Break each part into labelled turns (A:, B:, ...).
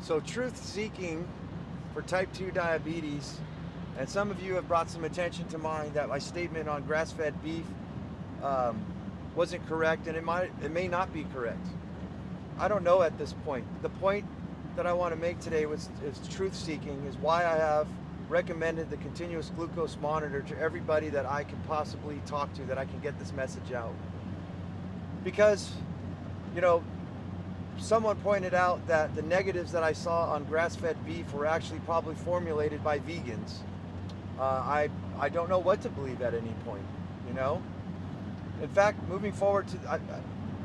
A: So truth seeking for type 2 diabetes, and some of you have brought some attention to mind that my statement on grass-fed beef wasn't correct, and it may not be correct. I don't know at this point. The point that I want to make today is truth seeking, is why I have recommended the continuous glucose monitor to everybody that I can possibly talk to, that I can get this message out. Because, you know, someone pointed out that the negatives that I saw on grass-fed beef were actually probably formulated by vegans. I don't know what to believe at any point, you know? In fact, moving forward,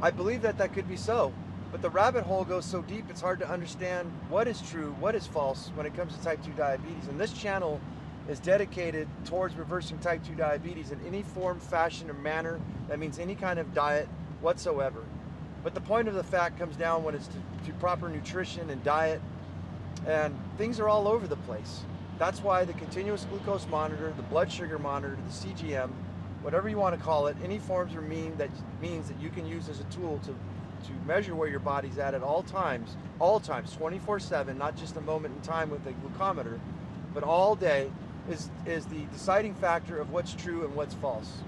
A: I believe that could be so. But the rabbit hole goes so deep, it's hard to understand what is true, what is false when it comes to type 2 diabetes. And this channel is dedicated towards reversing type 2 diabetes in any form, fashion, or manner. That means any kind of diet whatsoever. But the point of the fact comes down when it's to proper nutrition and diet, and things are all over the place. That's why the continuous glucose monitor, the blood sugar monitor, the CGM, whatever you want to call it, any forms or means that you can use as a tool to measure where your body's at all times, 24/7, not just a moment in time with a glucometer, but all day, is the deciding factor of what's true and what's false.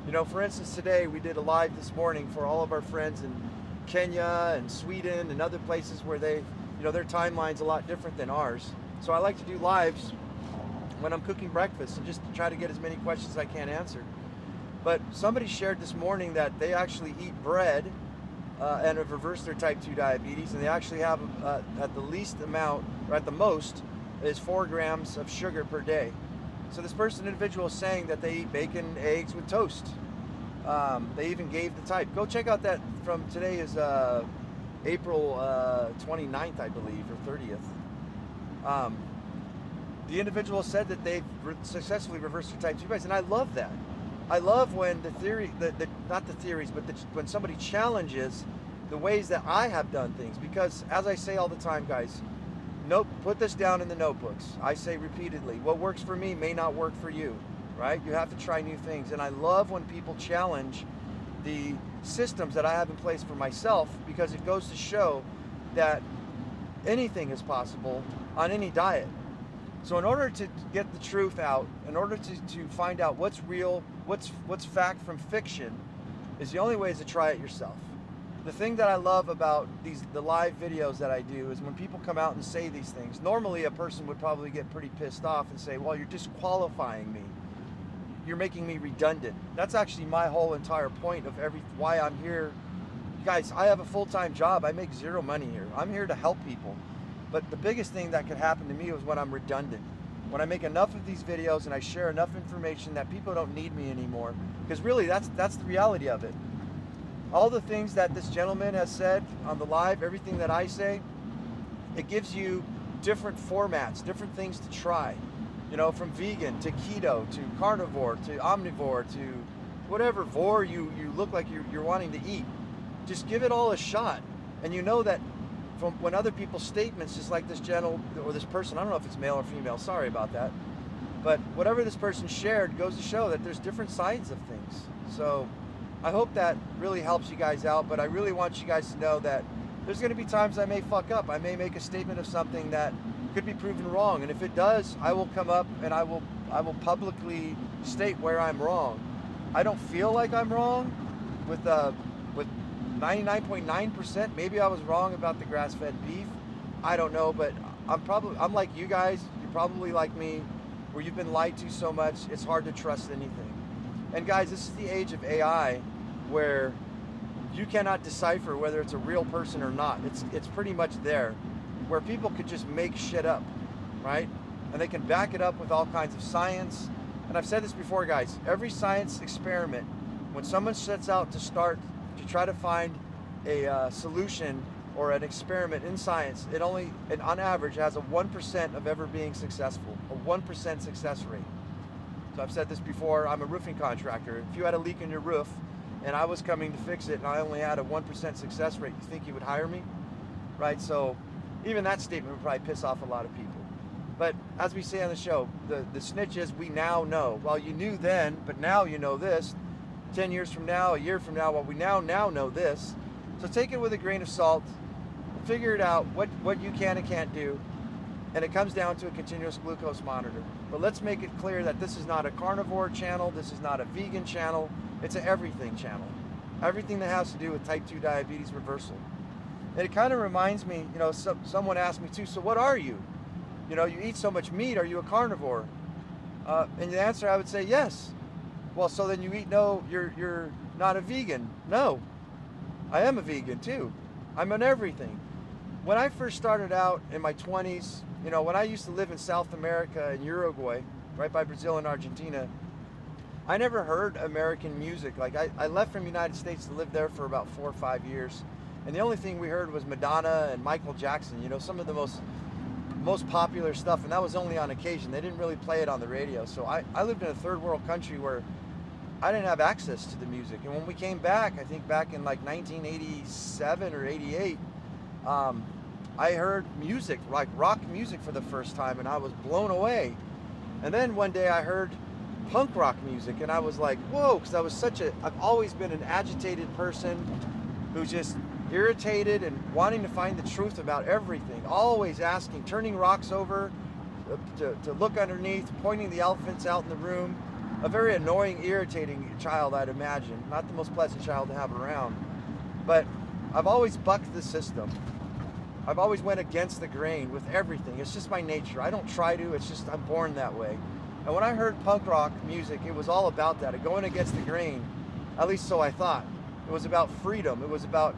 A: You know, for instance, today we did a live this morning for all of our friends in Kenya and Sweden and other places where their timeline's a lot different than ours. So I like to do lives when I'm cooking breakfast and just try to get as many questions as I can answered. But somebody shared this morning that they actually eat bread and have reversed their type 2 diabetes, and they actually have at the least amount, or at the most, is 4 grams of sugar per day. So this individual is saying that they eat bacon, eggs with toast. They even gave the type. Go check out that from today is April 29th, I believe, or 30th. The individual said that they've successfully reversed their type 2 diabetes, and I love that. I love when when somebody challenges the ways that I have done things, because as I say all the time, guys, put this down in the notebooks. I say repeatedly, what works for me may not work for you, right? You have to try new things. And I love when people challenge the systems that I have in place for myself, because it goes to show that anything is possible on any diet. So in order to get the truth out, in order to find out what's real, what's fact from fiction, is the only way is to try it yourself. The thing that I love about the live videos that I do is when people come out and say these things. Normally a person would probably get pretty pissed off and say, well, you're disqualifying me. You're making me redundant. That's actually my whole entire point of why I'm here. Guys, I have a full-time job. I make zero money here. I'm here to help people. But the biggest thing that could happen to me is when I'm redundant. When I make enough of these videos and I share enough information that people don't need me anymore. Because really, that's the reality of it. All the things that this gentleman has said on the live, everything that I say, it gives you different formats, different things to try. You know, from vegan to keto to carnivore to omnivore to whatever vor you look like you're wanting to eat. Just give it all a shot. And you know that from when other people's statements, just like this gentleman or this person, I don't know if it's male or female, sorry about that, but whatever this person shared goes to show that there's different sides of things. So I hope that really helps you guys out, but I really want you guys to know that there's going to be times I may fuck up. I may make a statement of something that could be proven wrong, and if it does, I will come up and I will publicly state where I'm wrong. I don't feel like I'm wrong with 99.9%. Maybe I was wrong about the grass-fed beef. I don't know, but I'm like you guys. You're probably like me, where you've been lied to so much, it's hard to trust anything. And guys, this is the age of AI, where you cannot decipher whether it's a real person or not. It's pretty much there, where people could just make shit up, right? And they can back it up with all kinds of science. And I've said this before, guys, every science experiment, when someone sets out to try to find a solution or an experiment in science, it on average has a 1% of ever being successful, a 1% success rate. So I've said this before, I'm a roofing contractor. If you had a leak in your roof and I was coming to fix it and I only had a 1% success rate, you think you would hire me? Right? So even that statement would probably piss off a lot of people. But as we say on the show, the snitch is, we now know. Well, you knew then, but now you know this. 10 years from now, a year from now, well, we now know this. So take it with a grain of salt. figured out what you can and can't do, and it comes down to a continuous glucose monitor. But let's make it clear that this is not a carnivore channel, this is not a vegan channel, it's an everything channel. Everything that has to do with type 2 diabetes reversal. And it kind of reminds me, you know, someone asked me too, so what are you? You know, you eat so much meat, are you a carnivore? And the answer, I would say yes. Well, so then you eat you're not a vegan. No, I am a vegan too. I'm on everything. When I first started out in my 20s, you know, when I used to live in South America in Uruguay, right by Brazil and Argentina, I never heard American music. Like I left from the United States to live there for about 4 or 5 years. And the only thing we heard was Madonna and Michael Jackson, you know, some of the most popular stuff. And that was only on occasion. They didn't really play it on the radio. So I lived in a third world country where I didn't have access to the music. And when we came back, I think back in like 1987 or 88, I heard music, like rock music for the first time, and I was blown away. And then one day I heard punk rock music, and I was like, whoa, because I've always been an agitated person who's just irritated and wanting to find the truth about everything, always asking, turning rocks over to look underneath, pointing the elephants out in the room. A very annoying, irritating child, I'd imagine. Not the most pleasant child to have around. But I've always bucked the system. I've always went against the grain with everything. It's just my nature. I don't try to, it's just I'm born that way. And when I heard punk rock music, it was all about that, going against the grain. At least so I thought. It was about freedom. It was about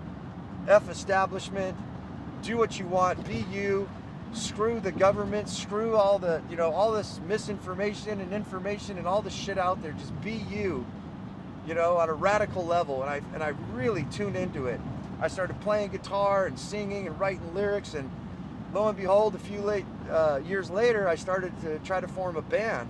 A: F establishment, do what you want, be you, screw the government, screw all the, you know, all this misinformation and information and all the shit out there. Just be you, you know, on a radical level. And I really tuned into it. I started playing guitar and singing and writing lyrics, and lo and behold, a few years later, I started to try to form a band.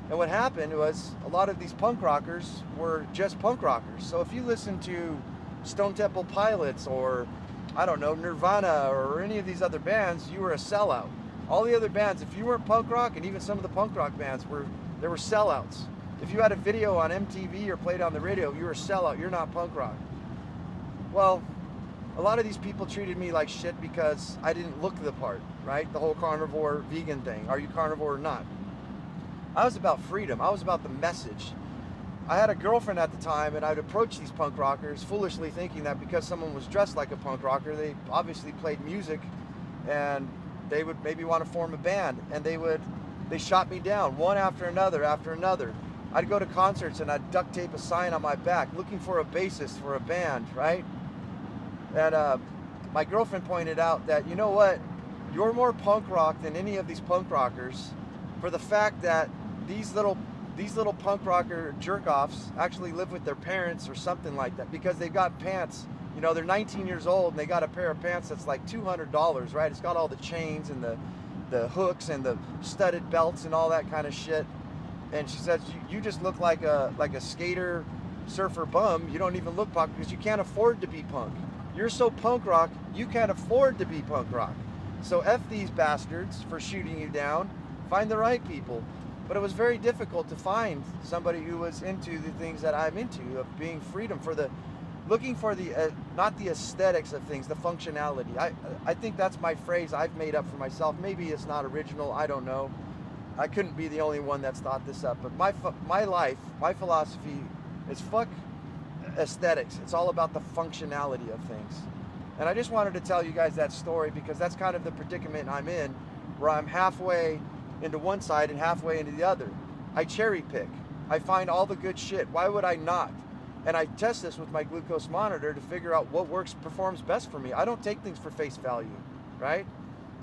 A: And what happened was a lot of these punk rockers were just punk rockers. So if you listen to Stone Temple Pilots or, I don't know, Nirvana or any of these other bands, you were a sellout. All the other bands, if you weren't punk rock, and even some of the punk rock bands were sellouts. If you had a video on MTV or played on the radio, you were a sellout. You're not punk rock. Well, a lot of these people treated me like shit because I didn't look the part, right? The whole carnivore vegan thing. Are you carnivore or not? I was about freedom. I was about the message. I had a girlfriend at the time, and I'd approach these punk rockers foolishly thinking that because someone was dressed like a punk rocker, they obviously played music, and they would maybe want to form a band, and they shot me down one after another after another. I'd go to concerts and I'd duct tape a sign on my back looking for a bassist for a band, right? And my girlfriend pointed out that, you know what, you're more punk rock than any of these punk rockers, for the fact that these little punk rocker jerk-offs actually live with their parents or something like that, because they've got pants, you know, they're 19 years old and they got a pair of pants that's like $200, right? It's got all the chains and the hooks and the studded belts and all that kind of shit. And she says, you just look like a skater, surfer bum. You don't even look punk because you can't afford to be punk. You're so punk rock, you can't afford to be punk rock. So F these bastards for shooting you down. Find the right people. But it was very difficult to find somebody who was into the things that I'm into, of being freedom, looking for the, not the aesthetics of things, the functionality. I think that's my phrase I've made up for myself. Maybe it's not original, I don't know. I couldn't be the only one that's thought this up. But my life, my philosophy is fuck aesthetics. It's all about the functionality of things. And I just wanted to tell you guys that story because that's kind of the predicament I'm in, where I'm halfway into one side and halfway into the other. I cherry pick. I find all the good shit. Why would I not? And I test this with my glucose monitor to figure out what performs best for me. I don't take things for face value, right?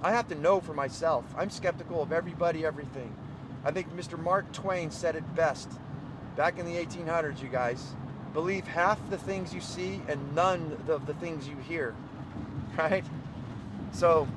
A: I have to know for myself. I'm skeptical of everybody, everything. I think Mr. Mark Twain said it best back in the 1800s, you guys. Believe half the things you see and none of the things you hear, right? So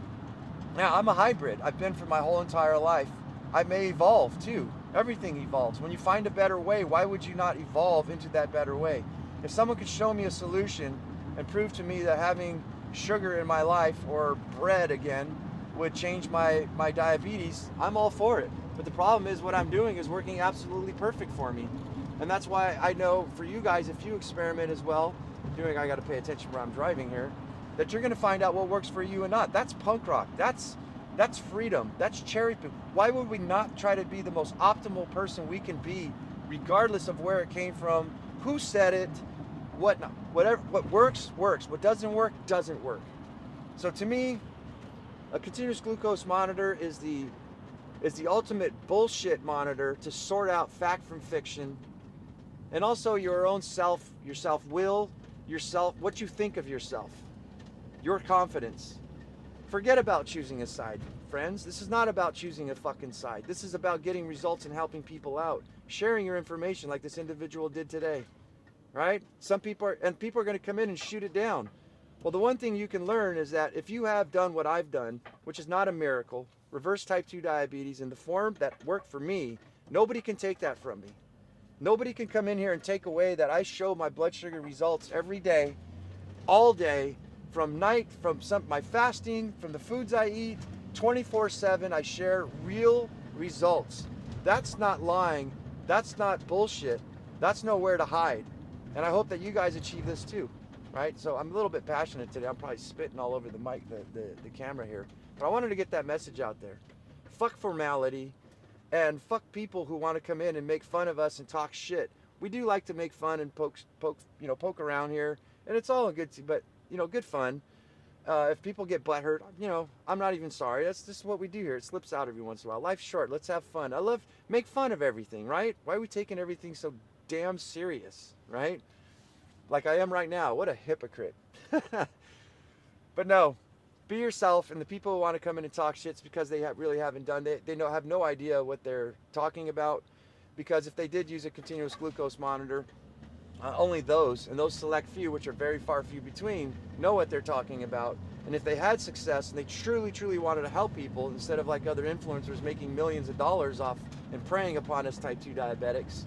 A: now I'm a hybrid. I've been for my whole entire life. I may evolve too. Everything evolves. When you find a better way, why would you not evolve into that better way? If someone could show me a solution and prove to me that having sugar in my life, or bread again, would change my diabetes, I'm all for it. But the problem is what I'm doing is working absolutely perfect for me. And that's why I know for you guys, if you experiment as well, I got to pay attention where I'm driving here. that you're going to find out what works for you and not. That's punk rock. That's freedom. That's cherry pick. Why would we not try to be the most optimal person we can be, regardless of where it came from, who said it, what not, whatever. What works works. What doesn't work doesn't work. So to me, a continuous glucose monitor is the ultimate bullshit monitor to sort out fact from fiction, and also your own self, your self-will, what you think of yourself, your confidence. Forget about choosing a side, friends. This is not about choosing a fucking side. This is about getting results and helping people out, sharing your information like this individual did today, right? People are going to come in and shoot it down. Well, the one thing you can learn is that if you have done what I've done, which is not a miracle, reverse type 2 diabetes in the form that worked for me, nobody can take that from me. Nobody can come in here and take away that I show my blood sugar results every day, all day, from my fasting, from the foods I eat, 24/7. I share real results. That's not lying. That's not bullshit. That's nowhere to hide. And I hope that you guys achieve this too, right? So I'm a little bit passionate today. I'm probably spitting all over the mic, the camera here. But I wanted to get that message out there. Fuck formality. And fuck people who want to come in and make fun of us and talk shit. We do like to make fun and poke around here, and it's all good, but good fun. If people get butthurt, I'm not even sorry. That's just what we do here. It slips out every once in a while. Life's short. Let's have fun. I love make fun of everything, right? Why are we taking everything so damn serious, right? Like I am right now. What a hypocrite. But no. Be yourself, and the people who want to come in and talk shit's because they really haven't done it. They have no idea what they're talking about, because if they did use a continuous glucose monitor, only those, and those select few, which are very far few between, know what they're talking about. And if they had success and they truly wanted to help people, instead of like other influencers making millions of dollars off and preying upon us type 2 diabetics,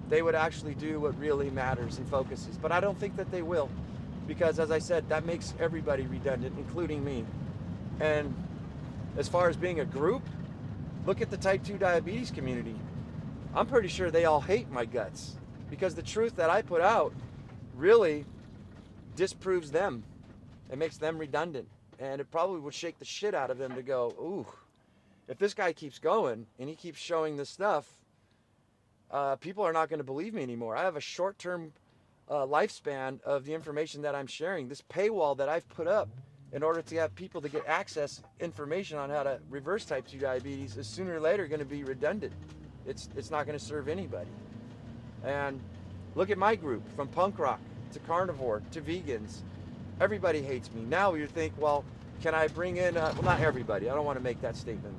A: they would actually do what really matters and focuses. But I don't think that they will. Because as I said, that makes everybody redundant, including me. And as far as being a group, look at the type 2 diabetes community. I'm pretty sure they all hate my guts, because the truth that I put out really disproves them. It makes them redundant. And it probably would shake the shit out of them to go, ooh, if this guy keeps going and he keeps showing this stuff, people are not going to believe me anymore. I have a short-term lifespan of the information that I'm sharing. This paywall that I've put up in order to have people to get access information on how to reverse type 2 diabetes is sooner or later going to be redundant. It's not going to serve anybody. And look at my group, from punk rock to carnivore to vegans. Everybody hates me. Now you think, well, can I bring in well, not everybody. I don't want to make that statement.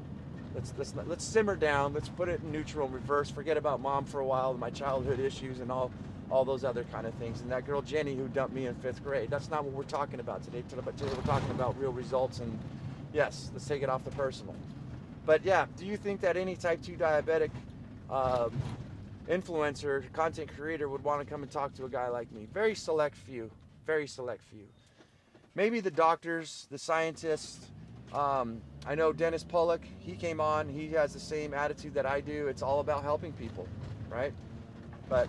A: Let's simmer down. Let's put it in neutral and reverse. Forget about mom for a while, my childhood issues and all those other kind of things. And that girl Jenny who dumped me in 5th grade. That's not what we're talking about today. Today we're talking about real results, and yes, let's take it off the personal. But yeah, do you think that any type 2 diabetic influencer, content creator would want to come and talk to a guy like me? Very select few. Very select few. Maybe the doctors, the scientists. I know Dennis Pollock, he came on, he has the same attitude that I do. It's all about helping people, right? But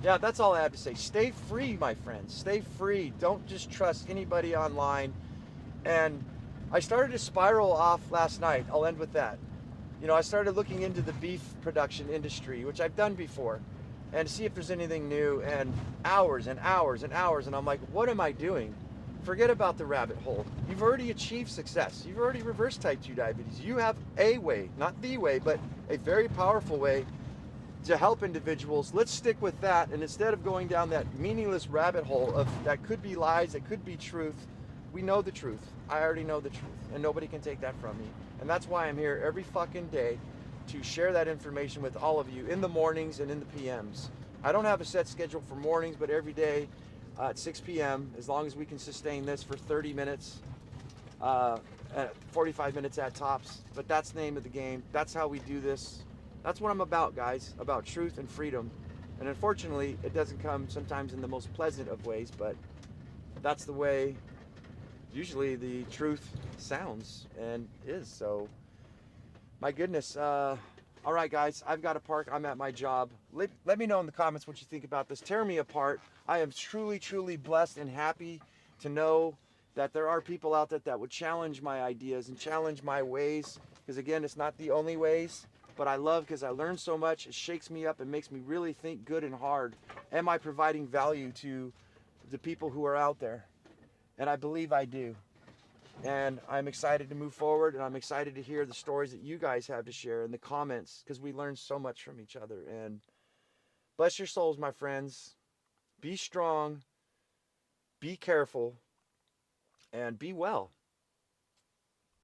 A: yeah, that's all I have to say. Stay free, my friends. Stay free. Don't just trust anybody online. And I started to spiral off last night. I'll end with that. I started looking into the beef production industry, which I've done before, and see if there's anything new, and hours and hours and hours. And I'm like, what am I doing? Forget about the rabbit hole. You've already achieved success. You've already reversed type 2 diabetes. You have a way, not the way, but a very powerful way to help individuals. Let's stick with that, and instead of going down that meaningless rabbit hole of that could be lies, that could be truth, we know the truth. I already know the truth, and nobody can take that from me. And that's why I'm here every fucking day, to share that information with all of you in the mornings and in the PMs. I don't have a set schedule for mornings, but every day at 6 p.m., as long as we can sustain this for 30 minutes, 45 minutes at tops. But that's the name of the game. That's how we do this. That's what I'm about, guys, about truth and freedom. And unfortunately, it doesn't come sometimes in the most pleasant of ways, but that's the way usually the truth sounds and is. So, my goodness. All right, guys, I've got to park. I'm at my job. Let me know in the comments what you think about this. Tear me apart. I am truly blessed and happy to know that there are people out there that would challenge my ideas and challenge my ways, because again, it's not the only ways, but I love, because I learn so much. It shakes me up and makes me really think good and hard. Am I providing value to the people who are out there? And I believe I do. And I'm excited to move forward, and I'm excited to hear the stories that you guys have to share in the comments, because we learn so much from each other. And bless your souls, my friends. Be strong, be careful, and be well.